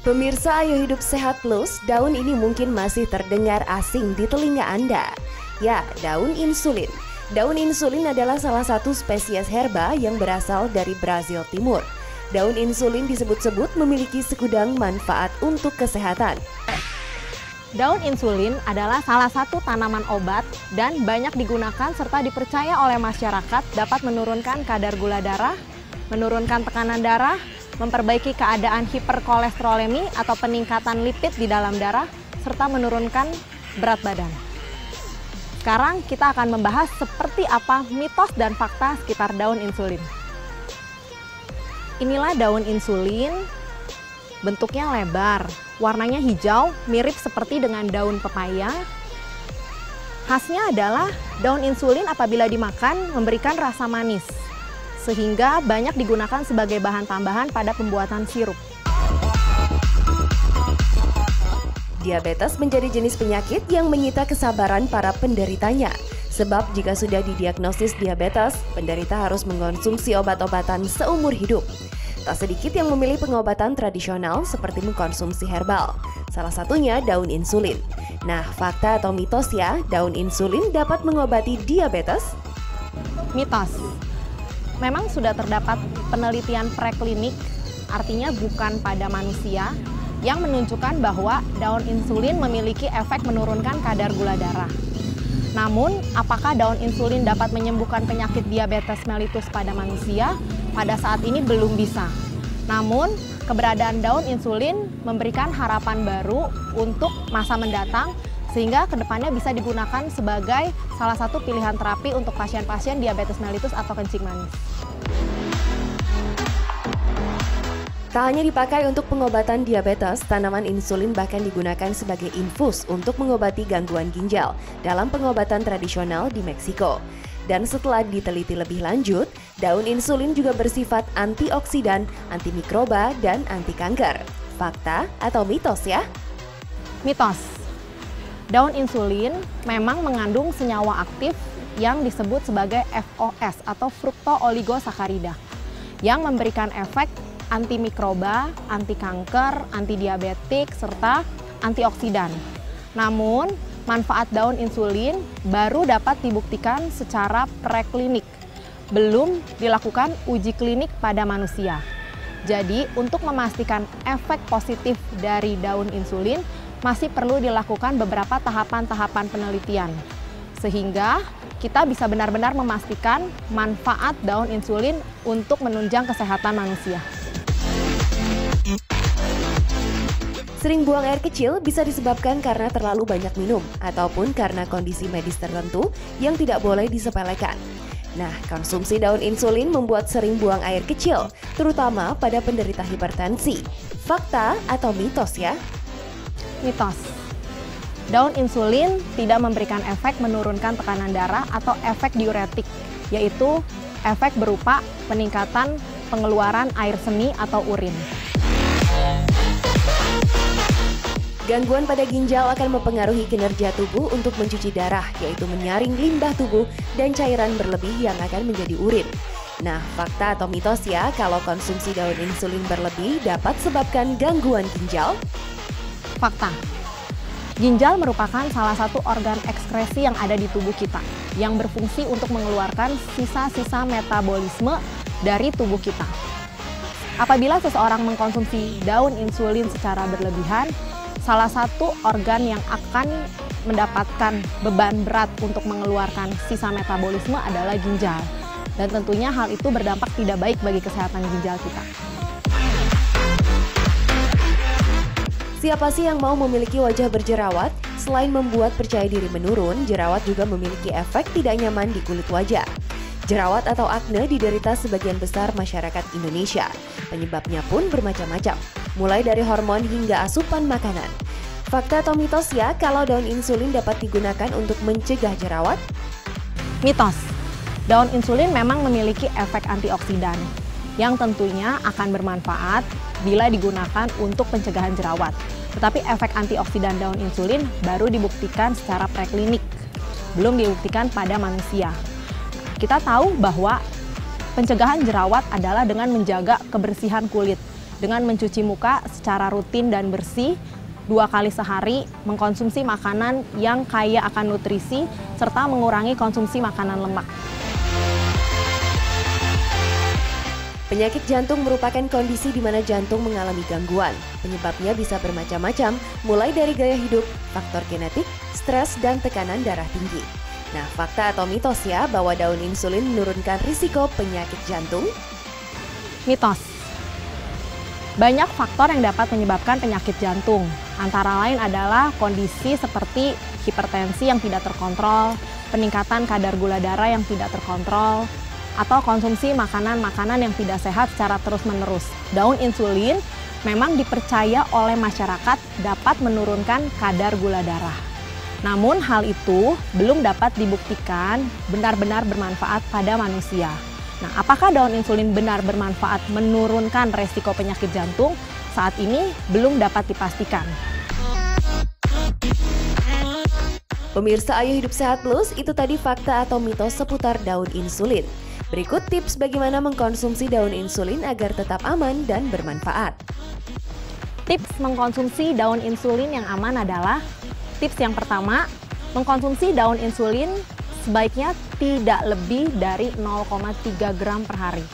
Pemirsa Ayo Hidup Sehat Plus, daun ini mungkin masih terdengar asing di telinga Anda. Ya, daun insulin. Daun insulin adalah salah satu spesies herba yang berasal dari Brazil Timur. Daun insulin disebut-sebut memiliki segudang manfaat untuk kesehatan. Daun insulin adalah salah satu tanaman obat dan banyak digunakan serta dipercaya oleh masyarakat dapat menurunkan kadar gula darah, menurunkan tekanan darah, memperbaiki keadaan hiperkolesterolemi atau peningkatan lipid di dalam darah, serta menurunkan berat badan. Sekarang kita akan membahas seperti apa mitos dan fakta sekitar daun insulin. Inilah daun insulin, bentuknya lebar, warnanya hijau, mirip seperti dengan daun pepaya. Khasnya adalah daun insulin apabila dimakan memberikan rasa manis, sehingga banyak digunakan sebagai bahan tambahan pada pembuatan sirup. Diabetes menjadi jenis penyakit yang menyita kesabaran para penderitanya. Sebab jika sudah didiagnosis diabetes, penderita harus mengkonsumsi obat-obatan seumur hidup. Tak sedikit yang memilih pengobatan tradisional seperti mengkonsumsi herbal. Salah satunya daun insulin. Nah, fakta atau mitos ya, daun insulin dapat mengobati diabetes? Mitos. Memang sudah terdapat penelitian preklinik, artinya bukan pada manusia, yang menunjukkan bahwa daun insulin memiliki efek menurunkan kadar gula darah. Namun, apakah daun insulin dapat menyembuhkan penyakit diabetes mellitus pada manusia? Pada saat ini belum bisa. Namun, keberadaan daun insulin memberikan harapan baru untuk masa mendatang, sehingga kedepannya bisa digunakan sebagai salah satu pilihan terapi untuk pasien-pasien diabetes mellitus atau kencing manis. Tak hanya dipakai untuk pengobatan diabetes, tanaman insulin bahkan digunakan sebagai infus untuk mengobati gangguan ginjal dalam pengobatan tradisional di Meksiko. Dan setelah diteliti lebih lanjut, daun insulin juga bersifat antioksidan, antimikroba, dan anti kanker. Fakta atau mitos ya? Mitos. Daun insulin memang mengandung senyawa aktif yang disebut sebagai FOS atau fruktooligosakarida yang memberikan efek antimikroba, anti kanker, anti diabetik, serta antioksidan. Namun, manfaat daun insulin baru dapat dibuktikan secara preklinik. Belum dilakukan uji klinik pada manusia. Jadi, untuk memastikan efek positif dari daun insulin, masih perlu dilakukan beberapa tahapan-tahapan penelitian. Sehingga kita bisa benar-benar memastikan manfaat daun insulin untuk menunjang kesehatan manusia. Sering buang air kecil bisa disebabkan karena terlalu banyak minum ataupun karena kondisi medis tertentu yang tidak boleh disepelekan. Nah, konsumsi daun insulin membuat sering buang air kecil, terutama pada penderita hipertensi. Fakta atau mitos ya? Mitos. Daun insulin tidak memberikan efek menurunkan tekanan darah atau efek diuretik, yaitu efek berupa peningkatan pengeluaran air seni atau urin. Gangguan pada ginjal akan mempengaruhi kinerja tubuh untuk mencuci darah, yaitu menyaring limbah tubuh dan cairan berlebih yang akan menjadi urin. Nah, fakta atau mitos ya, kalau konsumsi daun insulin berlebih dapat sebabkan gangguan ginjal? Fakta. Ginjal merupakan salah satu organ ekskresi yang ada di tubuh kita, yang berfungsi untuk mengeluarkan sisa-sisa metabolisme dari tubuh kita. Apabila seseorang mengkonsumsi daun insulin secara berlebihan, salah satu organ yang akan mendapatkan beban berat untuk mengeluarkan sisa metabolisme adalah ginjal. Dan tentunya hal itu berdampak tidak baik bagi kesehatan ginjal kita. Siapa sih yang mau memiliki wajah berjerawat? Selain membuat percaya diri menurun, jerawat juga memiliki efek tidak nyaman di kulit wajah. Jerawat atau akne diderita sebagian besar masyarakat Indonesia. Penyebabnya pun bermacam-macam, mulai dari hormon hingga asupan makanan. Fakta atau mitos ya kalau daun insulin dapat digunakan untuk mencegah jerawat? Mitos. Daun insulin memang memiliki efek antioksidan yang tentunya akan bermanfaat bila digunakan untuk pencegahan jerawat. Tetapi efek antioksidan daun insulin baru dibuktikan secara preklinik, belum dibuktikan pada manusia. Kita tahu bahwa pencegahan jerawat adalah dengan menjaga kebersihan kulit. dengan mencuci muka secara rutin dan bersih 2 kali sehari, mengkonsumsi makanan yang kaya akan nutrisi, serta mengurangi konsumsi makanan lemak. Penyakit jantung merupakan kondisi di mana jantung mengalami gangguan. Penyebabnya bisa bermacam-macam, mulai dari gaya hidup, faktor genetik, stres, dan tekanan darah tinggi. Nah, fakta atau mitos ya bahwa daun insulin menurunkan risiko penyakit jantung? Mitos. Banyak faktor yang dapat menyebabkan penyakit jantung. Antara lain adalah kondisi seperti hipertensi yang tidak terkontrol, peningkatan kadar gula darah yang tidak terkontrol, atau konsumsi makanan-makanan yang tidak sehat secara terus-menerus. Daun insulin memang dipercaya oleh masyarakat dapat menurunkan kadar gula darah. Namun hal itu belum dapat dibuktikan benar-benar bermanfaat pada manusia. Nah, apakah daun insulin benar bermanfaat menurunkan resiko penyakit jantung? Saat ini belum dapat dipastikan. Pemirsa Ayo Hidup Sehat Plus, itu tadi fakta atau mitos seputar daun insulin. Berikut tips bagaimana mengkonsumsi daun insulin agar tetap aman dan bermanfaat. Tips mengkonsumsi daun insulin yang aman adalah: tips yang pertama, mengkonsumsi daun insulin sebaiknya tidak lebih dari 0,3 gram per hari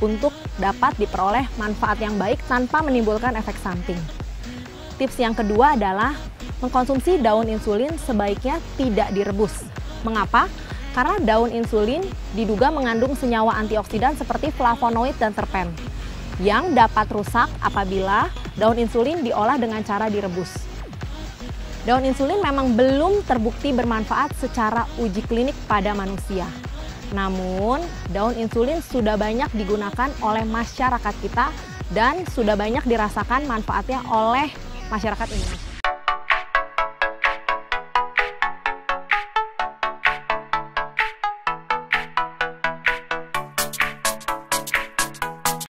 untuk dapat diperoleh manfaat yang baik tanpa menimbulkan efek samping. Tips yang kedua adalah mengkonsumsi daun insulin sebaiknya tidak direbus. Mengapa? Karena daun insulin diduga mengandung senyawa antioksidan seperti flavonoid dan terpen yang dapat rusak apabila daun insulin diolah dengan cara direbus. Daun insulin memang belum terbukti bermanfaat secara uji klinik pada manusia. Namun, daun insulin sudah banyak digunakan oleh masyarakat kita dan sudah banyak dirasakan manfaatnya oleh masyarakat Indonesia.